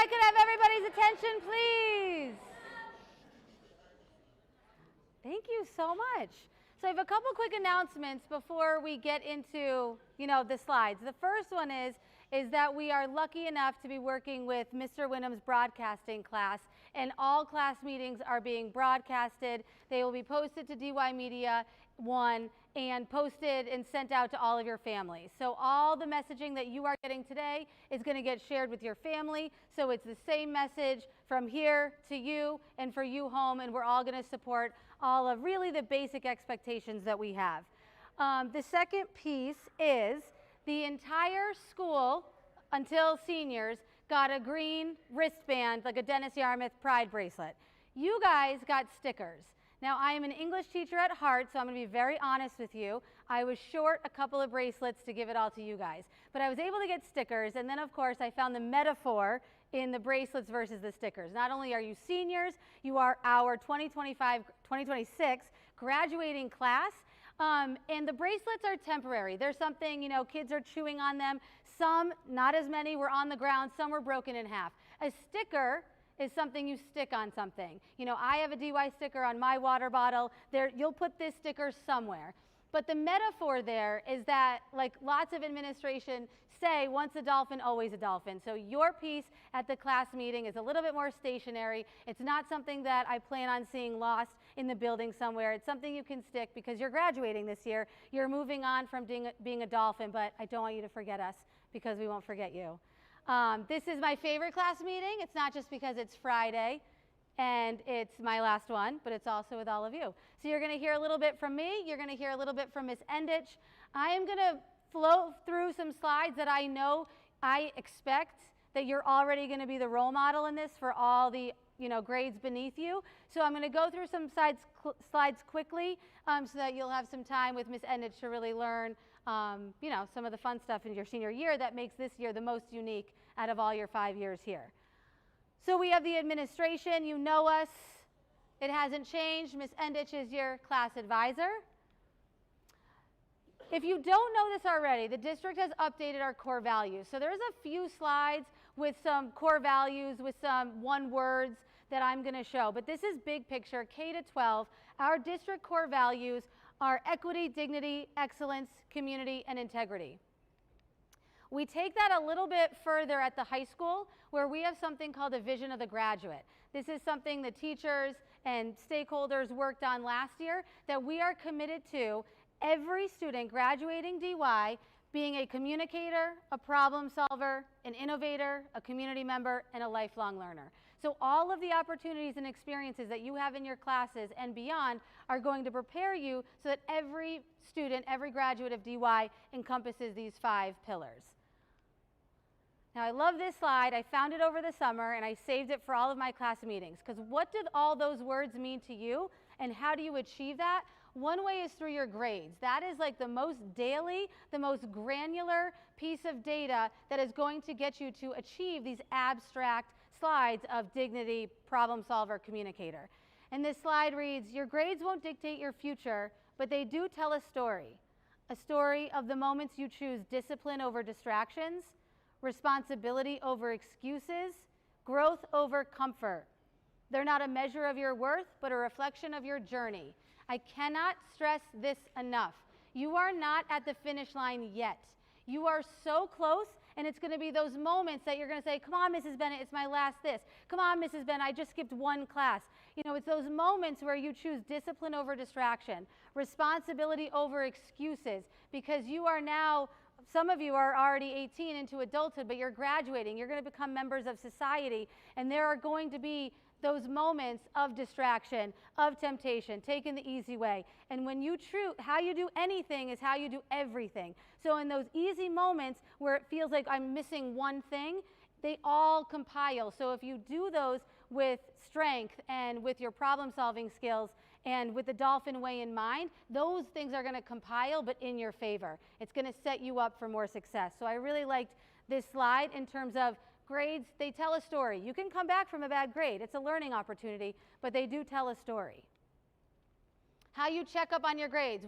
I could have everybody's attention, please. Thank you so much. So I have a couple quick announcements before we get into, the slides. The first one is that we are lucky enough to be working with Mr. Wyndham's broadcasting class, and all class meetings are being broadcasted. They will be posted to DY Media 1 and posted and sent out to all of your families. So all the messaging that you are getting today is going to get shared with your family. So it's the same message from here to you and for you home, and we're all going to support all of really the basic expectations that we have. The second piece is the entire school, until seniors, got a green wristband, like a Dennis Yarmouth Pride bracelet. You guys got stickers. Now, I am an English teacher at heart, so I'm going to be very honest with you. I was short a couple of bracelets to give it all to you guys. But I was able to get stickers, and then, of course, I found the metaphor in the bracelets versus the stickers. Not only are you seniors, you are our 2026 graduating class, and the bracelets are temporary. There's something, kids are chewing on them. Some, not as many, were on the ground. Some were broken in half. A sticker is something you stick on something. I have a DY sticker on my water bottle. You'll put this sticker somewhere. But the metaphor there is that, like lots of administration say, once a dolphin, always a dolphin. So your piece at the class meeting is a little bit more stationary. It's not something that I plan on seeing lost in the building somewhere. It's something you can stick because you're graduating this year. You're moving on from being a dolphin, but I don't want you to forget us because we won't forget you. This is my favorite class meeting. It's not just because it's Friday and it's my last one, but it's also with all of you. So you're going to hear a little bit from me. You're going to hear a little bit from Ms. Endich. I am going to flow through some slides that I know I expect that you're already going to be the role model in this for all the grades beneath you. So I'm going to go through some slides quickly so that you'll have some time with Ms. Endich to really learn some of the fun stuff in your senior year that makes this year the most unique out of all your 5 years here. So we have the administration. You know us. It hasn't changed. Ms. Endich is your class advisor. If you don't know this already, the district has updated our core values. So there's a few slides with some core values, with some one words that I'm going to show. But this is big picture, K to 12. Our district core values are equity, dignity, excellence, community, and integrity. We take that a little bit further at the high school, where we have something called a vision of the graduate. This is something the teachers and stakeholders worked on last year that we are committed to every student graduating DY being a communicator, a problem solver, an innovator, a community member, and a lifelong learner. So all of the opportunities and experiences that you have in your classes and beyond are going to prepare you so that every student, every graduate of DY encompasses these 5 pillars. Now, I love this slide. I found it over the summer, and I saved it for all of my class meetings. Because what did all those words mean to you, and how do you achieve that? One way is through your grades. That is like the most daily, the most granular piece of data that is going to get you to achieve these abstract slides of dignity, problem solver, communicator. And this slide reads, your grades won't dictate your future, but they do tell a story of the moments you choose discipline over distractions, responsibility over excuses, growth over comfort. They're not a measure of your worth, but a reflection of your journey. I cannot stress this enough. You are not at the finish line yet. You are so close, and it's going to be those moments that you're going to say, come on, Mrs. Bennett, it's my last this. Come on, Mrs. Bennett, I just skipped one class. It's those moments where you choose discipline over distraction, responsibility over excuses, because you are now, some of you are already 18 into adulthood, but you're graduating. You're going to become members of society, and there are going to be those moments of distraction, of temptation, taking the easy way. And when you how you do anything is how you do everything. So in those easy moments where it feels like I'm missing one thing, they all compile. So if you do those with strength and with your problem-solving skills and with the dolphin way in mind, those things are going to compile, but in your favor. It's going to set you up for more success. So I really liked this slide in terms of grades. They tell a story. You can come back from a bad grade. It's a learning opportunity, but they do tell a story. How you check up on your grades.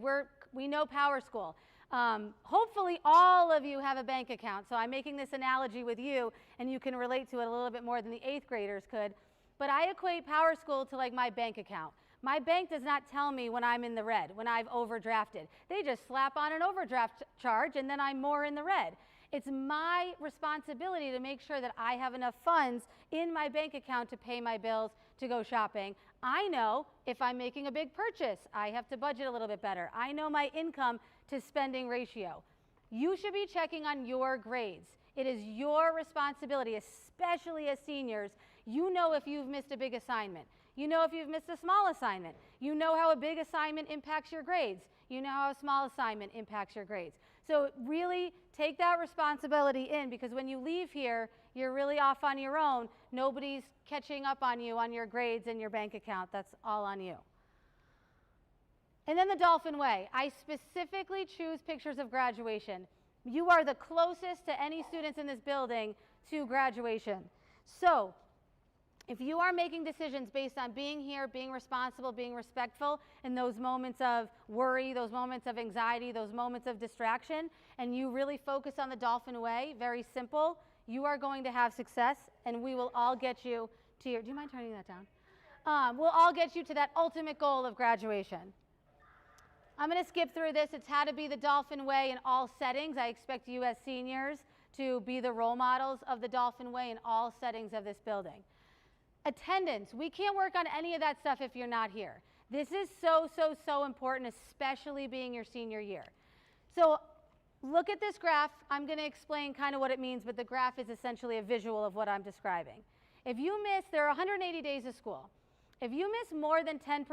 We know Power School. Hopefully all of you have a bank account, so I'm making this analogy with you, and you can relate to it a little bit more than the 8th graders could. But I equate PowerSchool to like my bank account. My bank does not tell me when I'm in the red, when I've overdrafted. They just slap on an overdraft charge, and then I'm more in the red. It's my responsibility to make sure that I have enough funds in my bank account to pay my bills, to go shopping. I know if I'm making a big purchase, I have to budget a little bit better. I know my income to spending ratio. You should be checking on your grades. It is your responsibility, especially as seniors. You know if you've missed a big assignment. You know if you've missed a small assignment. You know how a big assignment impacts your grades. You know how a small assignment impacts your grades. So really take that responsibility in, because when you leave here, you're really off on your own. Nobody's catching up on you on your grades and your bank account. That's all on you. And then the Dolphin Way. I specifically choose pictures of graduation. You are the closest to any students in this building to graduation. So if you are making decisions based on being here, being responsible, being respectful in those moments of worry, those moments of anxiety, those moments of distraction, and you really focus on the Dolphin Way, very simple, you are going to have success, and we will all get you to your, do you mind turning that down? We'll all get you to that ultimate goal of graduation. I'm going to skip through this. It's how to be the Dolphin Way in all settings. I expect you as seniors to be the role models of the Dolphin Way in all settings of this building. Attendance. We can't work on any of that stuff if you're not here. This is so important, especially being your senior year. So look at this graph. I'm going to explain kind of what it means, but the graph is essentially a visual of what I'm describing. If you miss, there are 180 days of school. If you miss more than 10%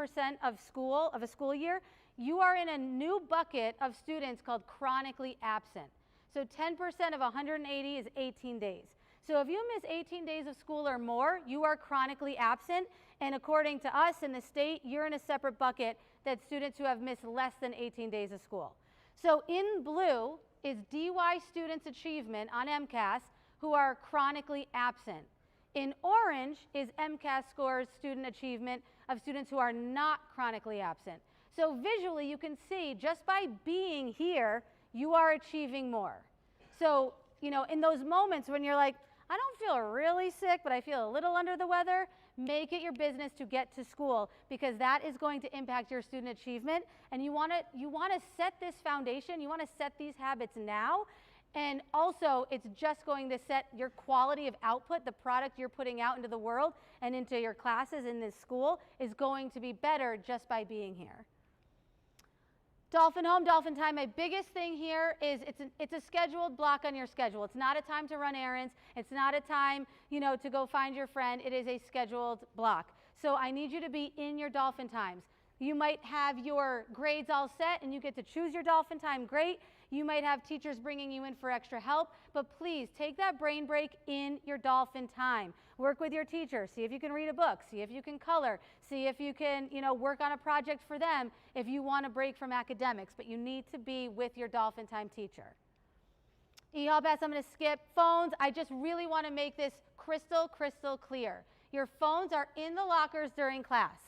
of school, of a school year, you are in a new bucket of students called chronically absent. So 10% of 180 is 18 days. So if you miss 18 days of school or more, you are chronically absent, and according to us in the state, you're in a separate bucket than students who have missed less than 18 days of school. So in blue is DY students' achievement on MCAS who are chronically absent. In orange is MCAS scores student achievement of students who are not chronically absent. So visually you can see just by being here, you are achieving more. So, you know, in those moments when you're like, I don't feel really sick, but I feel a little under the weather, make it your business to get to school, because that is going to impact your student achievement. And you want to set this foundation, you want to set these habits now. And also, it's just going to set your quality of output, the product you're putting out into the world and into your classes in this school is going to be better just by being here. Dolphin home, dolphin time. My biggest thing here is it's a scheduled block on your schedule. It's not a time to run errands. It's not a time, you know, to go find your friend. It is a scheduled block. So I need you to be in your dolphin times. You might have your grades all set and you get to choose your dolphin time. Great. You might have teachers bringing you in for extra help, but please take that brain break in your dolphin time. Work with your teacher. See if you can read a book. See if you can color. See if you can, you know, work on a project for them if you want to break from academics, but you need to be with your dolphin time teacher. E-Hall Pass, I'm going to skip. Phones, I just really want to make this crystal clear. Your phones are in the lockers during class.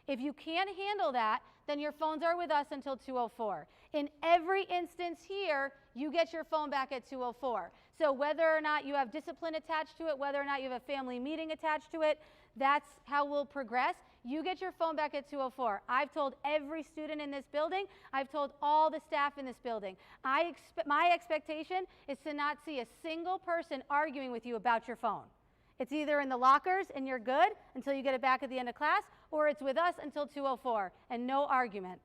If you can't handle that, then your phones are with us until 2:04. In every instance here, you get your phone back at 2:04. So whether or not you have discipline attached to it, whether or not you have a family meeting attached to it, that's how we'll progress. You get your phone back at 2:04. I've told every student in this building. I've told all the staff in this building. My expectation is to not see a single person arguing with you about your phone. It's either in the lockers and you're good until you get it back at the end of class, or it's with us until 2:04 and no argument.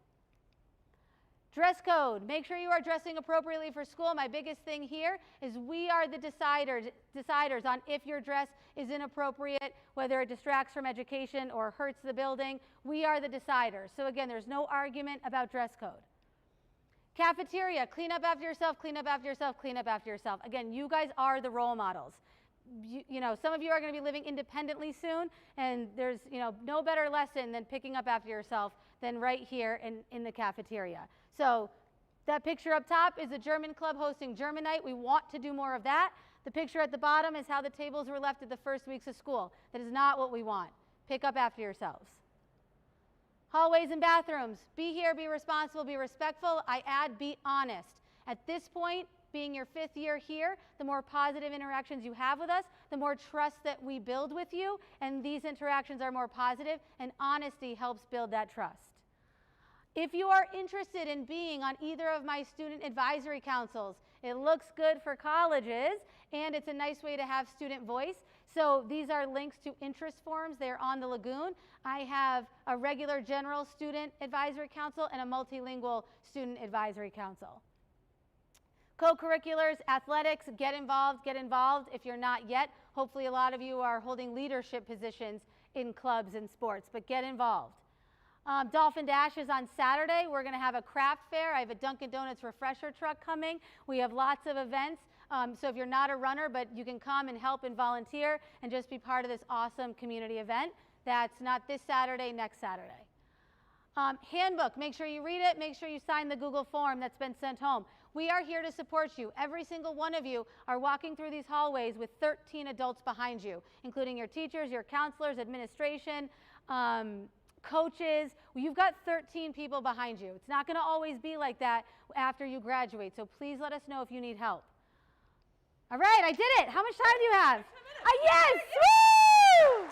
Dress code. Make sure you are dressing appropriately for school. My biggest thing here is we are the deciders on if your dress is inappropriate, whether it distracts from education or hurts the building. We are the deciders. So again, there's no argument about dress code. Cafeteria. Clean up after yourself, clean up after yourself, clean up after yourself. Again, you guys are the role models. You know, some of you are going to be living independently soon, and there's, you know, no better lesson than picking up after yourself than right here in the cafeteria. So that picture up top is the German club hosting German night. We want to do more of that. The picture at the bottom is how the tables were left at the first weeks of school. That is not what we want. Pick up after yourselves. Hallways and bathrooms. Be here, be responsible, be respectful. I add, be honest. At this point, being your 5th year here, the more positive interactions you have with us, the more trust that we build with you, and these interactions are more positive, and honesty helps build that trust. If you are interested in being on either of my student advisory councils, it looks good for colleges, and it's a nice way to have student voice. So these are links to interest forms. They're on the Lagoon. I have a regular general student advisory council and a multilingual student advisory council. Co-curriculars, athletics, get involved if you're not yet. Hopefully a lot of you are holding leadership positions in clubs and sports, but get involved. Dolphin Dash is on Saturday. We're going to have a craft fair. I have a Dunkin' Donuts refresher truck coming. We have lots of events. So if you're not a runner, but you can come and help and volunteer and just be part of this awesome community event. That's not this Saturday, next Saturday. Handbook, make sure you read it. Make sure you sign the Google form that's been sent home. We are here to support you. Every single one of you are walking through these hallways with 13 adults behind you, including your teachers, your counselors, administration, coaches. You've got 13 people behind you. It's not going to always be like that after you graduate, so please let us know if you need help. All right, I did it. How much time do you have? Yes! Woo!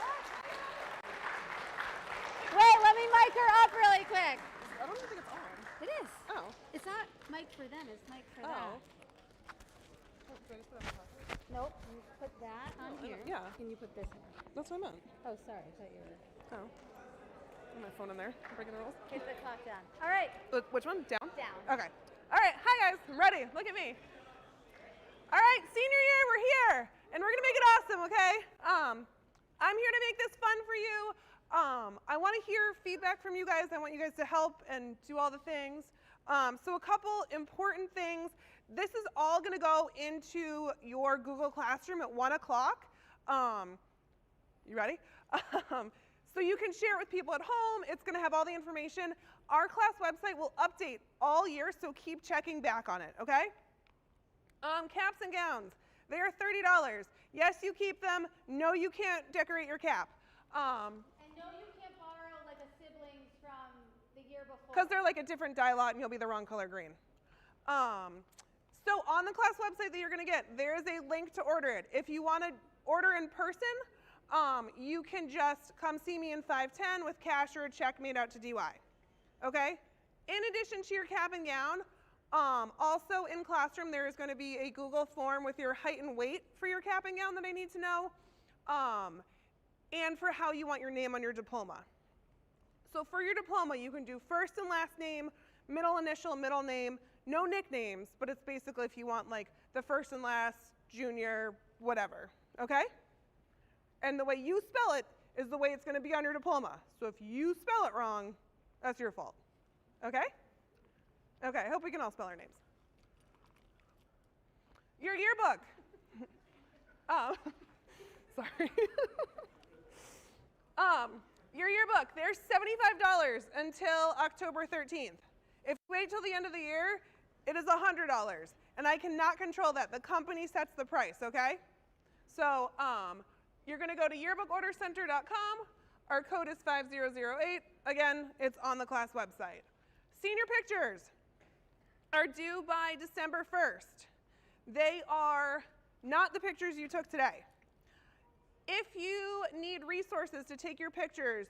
Wait, let me mic her up really quick. I don't even think it's on. It is. Oh. It's not mic for them, it's mic for that. Oh, do I just put it on the pocket? Nope, you put that on here. Yeah. And you put this here. That's what I meant. Oh, sorry, I thought you were... Oh. Put my phone in there. Breaking the rules. Hit the clock down. All right. Which one? Down? Down. Okay. All right. Hi, guys. I'm ready. Look at me. All right. Senior year, we're here. And we're going to make it awesome, okay? I'm here to make this fun for you. I want to hear feedback from you guys. I want you guys to help and do all the things. So a couple important things. This is all going to go into your Google Classroom at 1 o'clock. You ready? So you can share it with people at home. It's going to have all the information. Our class website will update all year, so keep checking back on it, okay? Caps and gowns. They are $30. Yes, you keep them. No, you can't decorate your cap. And no, you can't borrow like a sibling's from the year before. Because they're like a different dye lot and you'll be the wrong color green. So on the class website that you're going to get, there is a link to order it. If you want to order in person, you can just come see me in 510 with cash or a check made out to DY. Okay? In addition to your cap and gown, also in classroom there is going to be a Google form with your height and weight for your cap and gown that I need to know, and for how you want your name on your diploma. So for your diploma, you can do first and last name, middle initial, middle name, no nicknames, but it's basically if you want like the first and last, junior, whatever, okay? And the way you spell it is the way it's going to be on your diploma. So if you spell it wrong, that's your fault, okay? Okay, I hope we can all spell our names. Your yearbook. Sorry. Your yearbook, they're $75 until October 13th. If you wait till the end of the year, it is $100, and I cannot control that. The company sets the price, okay? So you're going to go to yearbookordercenter.com. Our code is 5008. Again, it's on the class website. Senior pictures are due by December 1st. They are not the pictures you took today. If you need resources to take your pictures,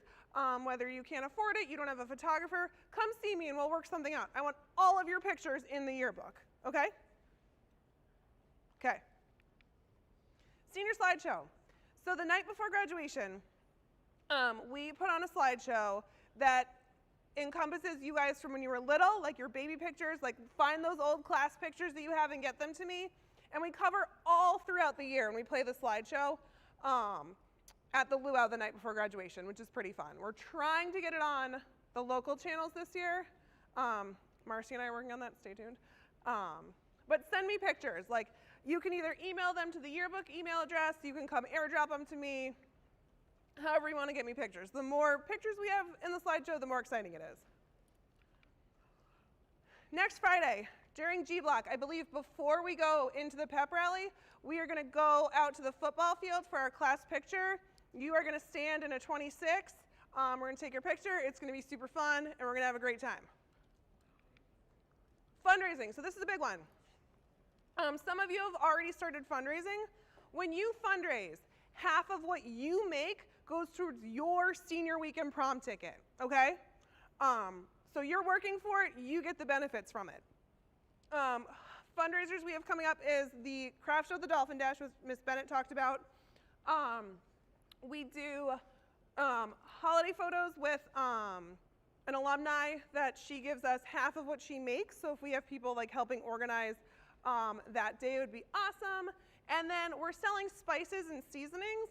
whether you can't afford it, you don't have a photographer, come see me and we'll work something out. I want all of your pictures in the yearbook, okay? Okay. Senior slideshow. So the night before graduation, we put on a slideshow that encompasses you guys from when you were little, like your baby pictures, like find those old class pictures that you have and get them to me. And we cover all throughout the year and we play the slideshow at the luau the night before graduation, which is pretty fun. We're trying to get it on the local channels this year. Marcy and I are working on that, stay tuned. But send me pictures. Like you can either email them to the yearbook email address, you can come airdrop them to me, however you want to get me pictures. The more pictures we have in the slideshow, the more exciting it is. Next Friday, during G Block, I believe before we go into the pep rally, we are going to go out to the football field for our class picture. You are going to stand in a 26. We're going to take your picture. It's going to be super fun, and we're going to have a great time. Fundraising. So this is a big one. Some of you have already started fundraising. When you fundraise, half of what you make goes towards your senior weekend prom ticket, okay? So you're working for it, you get the benefits from it. Fundraisers we have coming up is the craft show, the Dolphin Dash, which Miss Bennett talked about. We do holiday photos with an alumni that she gives us half of what she makes. So if we have people like helping organize that day, it would be awesome. And then we're selling spices and seasonings.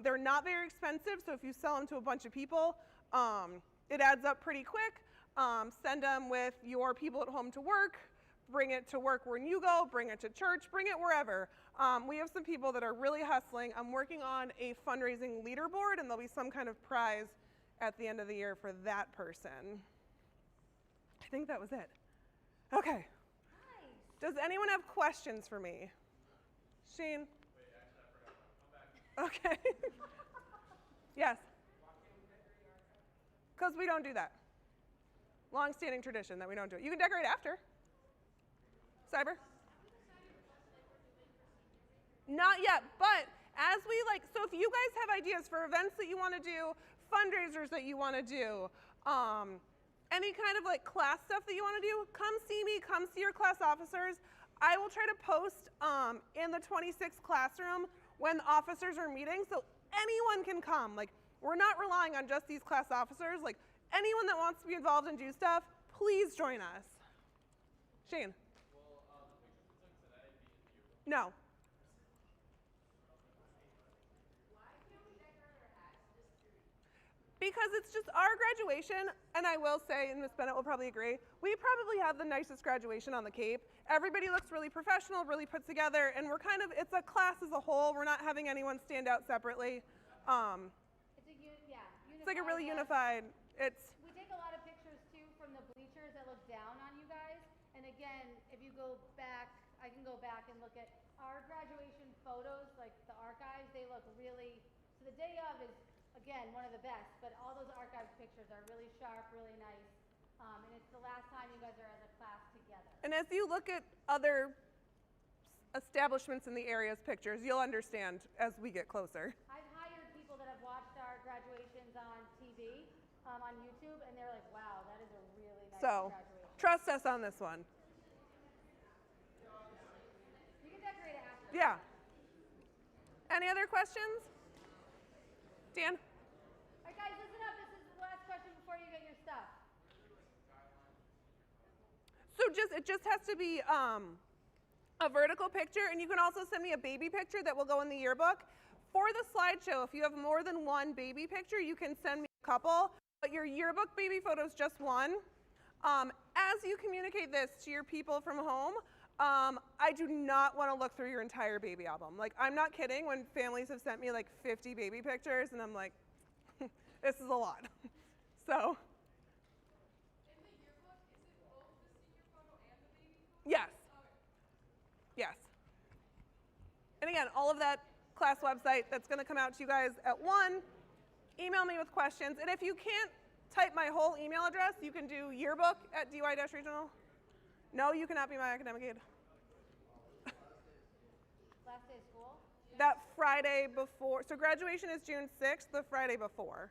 They're not very expensive, so if you sell them to a bunch of people, it adds up pretty quick. Send them with your people at home to work. Bring it to work when you go, bring it to church, bring it wherever. We have some people that are really hustling. I'm working on a fundraising leaderboard, and there'll be some kind of prize at the end of the year for that person. I think that was it. Okay. Nice. Does anyone have questions for me? Shane? Wait, actually, I forgot. Come back. Okay. Yes? Because we don't do that. Long-standing tradition that we don't do it. You can decorate after. Cyber? Not yet, but as we so if you guys have ideas for events that you want to do, fundraisers that you want to do, any kind of class stuff that you want to do, come see me, come see your class officers. I will try to post in the 26th classroom when the officers are meeting, so anyone can come. We're not relying on just these class officers. Anyone that wants to be involved and do stuff, please join us. Shane? Will the pictures we took today be in the yearbook? No. Why can't we decorate our hats? Just curious. Because it's just our graduation, and I will say, and Miss Bennett will probably agree, we probably have the nicest graduation on the Cape. Everybody looks really professional, really put together, and we're it's a class as a whole. We're not having anyone stand out separately. It's like a really unified, We take a lot of pictures too from the bleachers that look down on you guys. And again, if you go back, I can go back and look at our graduation photos, like the archives, they look really, so the day of is, again, one of the best, but all those archive pictures are really sharp, really nice. And it's the last time you guys are as a class together. and as you look at other establishments in the area's pictures, you'll understand as we get closer. I've hired people that have watched our graduations on TV, on YouTube, and they're like, wow, that is a really nice So, graduation. trust us on this one. You can decorate it after. Yeah. Any other questions? Dan? All right, guys, listen up. This is the last question before you get your stuff. So it just has to be a vertical picture, and you can also send me a baby picture that will go in the yearbook. For the slideshow, if you have more than one baby picture, you can send me a couple, but your yearbook baby photo is just one. As you communicate this to your people from home, I do not want to look through your entire baby album. I'm not kidding when families have sent me 50 baby pictures, and I'm like, this is a lot. So. In the yearbook, is it both the senior photo and the baby photo? Yes. Okay. Yes. And again, all of that class website, that's going to come out to you guys at 1. Email me with questions. And if you can't type my whole email address, you can do yearbook@dy-regional. No, you cannot be my academic aide. Last day of school? That Friday before. So graduation is June 6th, the Friday before.